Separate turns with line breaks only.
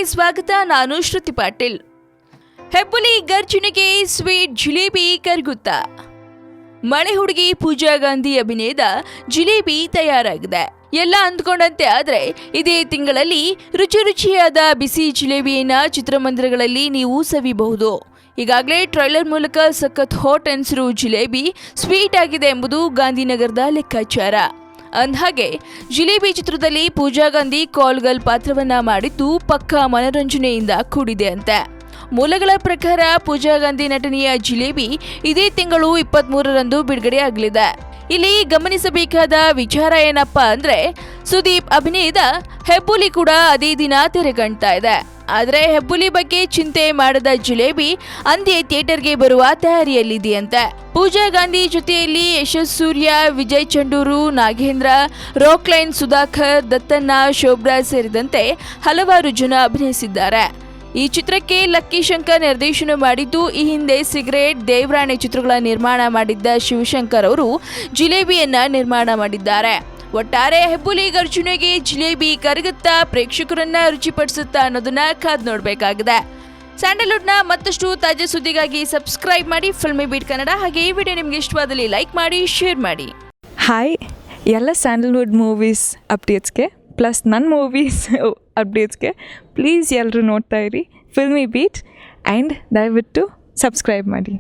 ಸ್ವಾಗತ. ನಾನು ಶ್ರುತಿ ಪಾಟೀಲ್. ಹೆಬ್ಬುಲಿ ಗರ್ಜನೆಗೆ ಸ್ವೀಟ್ ಜಿಲೇಬಿ ಕರಗುತ್ತಾ? ಮಳೆ ಹುಡುಗಿ ಪೂಜಾ ಗಾಂಧಿ ಅಭಿನಯದ ಜಿಲೇಬಿ ತಯಾರಾಗಿದೆ. ಎಲ್ಲ ಅಂದ್ಕೊಂಡಂತೆ ಆದ್ರೆ ಇದೇ ತಿಂಗಳಲ್ಲಿ ರುಚಿಯಾದ ಬಿಸಿ ಜಿಲೇಬಿಯನ್ನ ಚಿತ್ರಮಂದಿರಗಳಲ್ಲಿ ನೀವು ಸವಿಬಹುದು. ಈಗಾಗಲೇ ಟ್ರೈಲರ್ ಮೂಲಕ ಸಖತ್ ಹಾಟ್ ಅನ್ಸಿರೋ ಜಿಲೇಬಿ ಸ್ವೀಟ್ ಆಗಿದೆ ಎಂಬುದು ಗಾಂಧಿನಗರದ ಲೆಕ್ಕಾಚಾರ. ಅಂದಹಾಗೆ ಜಿಲೇಬಿ ಚಿತ್ರದಲ್ಲಿ ಪೂಜಾ ಗಾಂಧಿ ಕಾಲ್ ಗರ್ಲ್ ಪಾತ್ರವನ್ನ ಮಾಡಿದ್ದು ಪಕ್ಕಾ ಮನರಂಜನೆಯಿಂದ ಕೂಡಿದೆ ಅಂತೆ. ಮೂಲಗಳ ಪ್ರಕಾರ ಪೂಜಾ ಗಾಂಧಿ ನಟನೆಯ ಜಿಲೇಬಿ ಇದೇ ತಿಂಗಳು 23ರಂದು ಬಿಡುಗಡೆ ಆಗಲಿದೆ. ಇಲ್ಲಿ ಗಮನಿಸಬೇಕಾದ ವಿಚಾರ ಏನಪ್ಪಾ ಅಂದ್ರೆ, ಸುದೀಪ್ ಅಭಿನಯದ ಹೆಬ್ಬುಲಿ ಕೂಡ ಅದೇ ದಿನ ತೆರೆ ಕಾಣ್ತಾ ಇದೆ. ಆದರೆ ಹೆಬ್ಬುಲಿ ಬಗ್ಗೆ ಚಿಂತೆ ಮಾಡದ ಜಿಲೇಬಿ ಅಂದೇ ಥಿಯೇಟರ್ಗೆ ಬರುವ ತಯಾರಿಯಲ್ಲಿದೆಯಂತೆ. ಪೂಜಾ ಗಾಂಧಿ ಜೊತೆಯಲ್ಲಿ ಯಶಸ್ ಸೂರ್ಯ, ವಿಜಯ್ ಚಂಡೂರು, ನಾಗೇಂದ್ರ, ರಾಕ್ಲೈನ್ ಸುಧಾಕರ್, ದತ್ತಣ್ಣ, ಶೋಭ್ರಾ ಸೇರಿದಂತೆ ಹಲವಾರು ಜನ ಅಭಿನಯಿಸಿದ್ದಾರೆ. ಈ ಚಿತ್ರಕ್ಕೆ ಲಕ್ಕಿ ಶಂಕರ್ ನಿರ್ದೇಶನ ಮಾಡಿದ್ದು, ಈ ಹಿಂದೆ ಸಿಗರೇಟ್, ದೇವರಾಣೆ ಚಿತ್ರಗಳ ನಿರ್ಮಾಣ ಮಾಡಿದ್ದ ಶಿವಶಂಕರ್ ಅವರು ಜಿಲೇಬಿಯನ್ನ ನಿರ್ಮಾಣ ಮಾಡಿದ್ದಾರೆ. ಒಟ್ಟಾರೆ ಹೆಬ್ಬುಲಿ ಗರ್ಜನೆಗೆ ಜಿಲೇಬಿ ಕರಗುತ್ತಾ, ಪ್ರೇಕ್ಷಕರನ್ನ ರುಚಿಪಡಿಸುತ್ತಾ ಅನ್ನೋದನ್ನ ಕಾದ್ ನೋಡಬೇಕಾಗಿದೆ. ಸ್ಯಾಂಡಲ್ವುಡ್ನ ಮತ್ತಷ್ಟು ತಾಜಾ ಸುದ್ದಿಗಾಗಿ ಸಬ್ಸ್ಕ್ರೈಬ್ ಮಾಡಿ ಫಿಲ್ಮಿ ಬೀಟ್ ಕನ್ನಡ. ಹಾಗೆ ಈ ವಿಡಿಯೋ ನಿಮ್ಗೆ ಇಷ್ಟವಾದಲ್ಲಿ ಲೈಕ್ ಮಾಡಿ, ಶೇರ್ ಮಾಡಿ.
ಹಾಯ್, ಎಲ್ಲ ಸ್ಯಾಂಡಲ್ವುಡ್ ಮೂವೀಸ್ ಅಪ್ಡೇಟ್ಸ್ಗೆ ಪ್ಲಸ್ ನನ್ನ ಮೂವೀಸ್ ಅಪ್ಡೇಟ್ಸ್ಗೆ ಪ್ಲೀಸ್ ಎಲ್ಲರೂ ನೋಡ್ತಾ ಇರಿ ಫಿಲ್ಮಿ ಬೀಟ್ ಆ್ಯಂಡ್ ದಯವಿಟ್ಟು ಸಬ್ಸ್ಕ್ರೈಬ್ ಮಾಡಿ.